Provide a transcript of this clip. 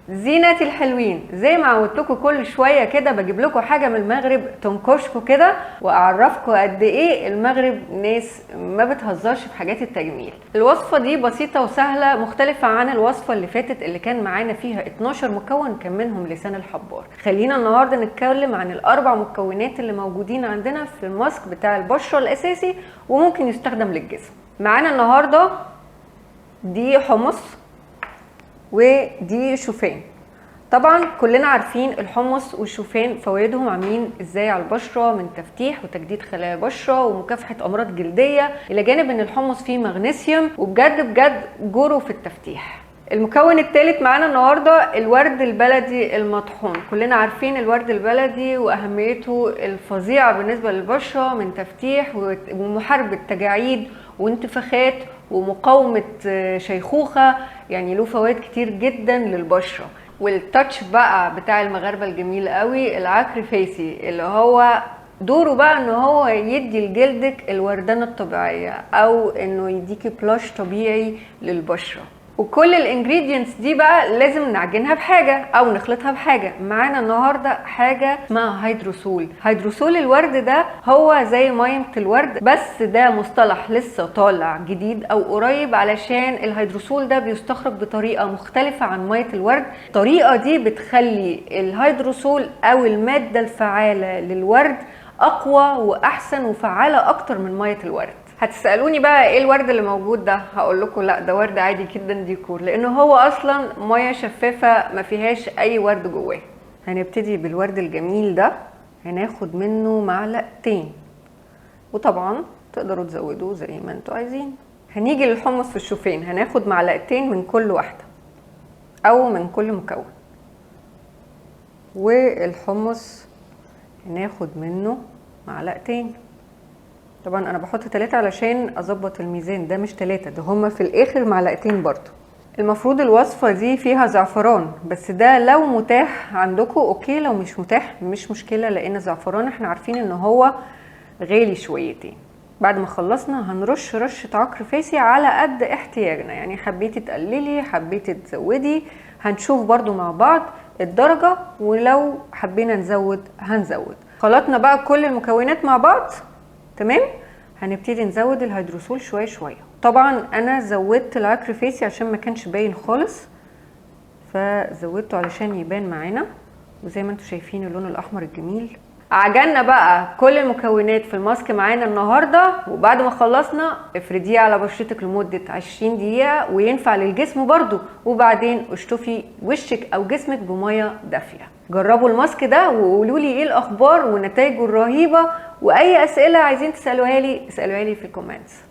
زينتي الحلوين، زي ما عودتكم كل شويه كده بجيب لكم حاجه من المغرب تنكشكم كده واعرفكم قد ايه المغرب ناس ما بتهزرش في حاجات التجميل. الوصفه دي بسيطه وسهله، مختلفه عن الوصفه اللي فاتت اللي كان معانا فيها 12 مكون كان منهم لسان الحبار. خلينا النهارده نتكلم عن الاربع مكونات اللي موجودين عندنا في الماسك بتاع البشره الاساسي وممكن يستخدم للجسم. معانا النهارده دي حمص ودي شوفان. طبعا كلنا عارفين الحمص والشوفان فوائدهم عاملين ازاي على البشره، من تفتيح وتجديد خلايا البشره ومكافحه امراض جلديه، الى جانب ان الحمص فيه مغنيسيوم وبجد جوره في التفتيح. المكون الثالث معانا النهارده الورد البلدي المطحون. كلنا عارفين الورد البلدي واهميته الفظيعه بالنسبه للبشره، من تفتيح ومحاربه تجاعيد وانتفاخات ومقاومه شيخوخه، يعني له فوائد كتير جدا للبشره. والتاتش بقى بتاع المغاربه الجميل قوي العكر فيسي، اللي هو دوره بقى ان هو يدي لجلدك الوردانه الطبيعيه او انه يديكي بلاش طبيعي للبشره. وكل الانجريدينتس دي بقى لازم نعجنها بحاجه او نخلطها بحاجه. معانا النهارده حاجه اسمها هيدروسول. هيدروسول الورد ده هو زي ميه الورد، بس ده مصطلح لسه طالع جديد او قريب، علشان الهيدروسول ده بيستخرج بطريقه مختلفه عن ميه الورد. الطريقه دي بتخلي الهيدروسول او الماده الفعاله للورد اقوى واحسن وفعاله اكتر من ميه الورد. هتسألوني بقى ايه الورد اللي موجود ده؟ هقول لكم لا، ده ورد عادي جدا ديكور، لانه هو اصلا ميه شفافه ما فيهاش اي ورد جواه. هنبتدي بالورد الجميل ده، هناخد منه معلقتين، وطبعا تقدروا تزودوه زي ما انتوا عايزين. هنيجي للحمص والشوفان، هناخد معلقتين من كل واحده او من كل مكون. والحمص هناخد منه معلقتين. طبعا انا بحط 3 علشان اظبط الميزان، ده مش 3، ده هما في الاخر معلقتين برضو. المفروض الوصفة دي فيها زعفران، بس ده لو متاح عندكم اوكي، لو مش متاح مش مشكلة، لان الزعفران احنا عارفين ان هو غالي شويتين. بعد ما خلصنا هنرش رشة عكر فاسي على قد احتياجنا، يعني حبيتي تقللي حبيتي تزودي، هنشوف برضو مع بعض الدرجة، ولو حبينا نزود هنزود. خلطنا بقى كل المكونات مع بعض تمام. هنبتدي نزود الهيدروسول شويه شويه. طبعا انا زودت العكر فيسي عشان ما كانش باين خالص، فزودته علشان يبان معانا، وزي ما انتم شايفين اللون الاحمر الجميل. عجننا بقى كل المكونات في الماسك معانا النهارده، وبعد ما خلصنا افرديه على بشرتك لمده 20 دقيقه، وينفع للجسم برضو، وبعدين اشطفي وشك او جسمك بميه دافيه. جربوا الماسك ده وقولوا لي ايه الاخبار ونتائجه الرهيبه، واي اسئله عايزين تسالوها لي اسالوها لي في الكومنتس.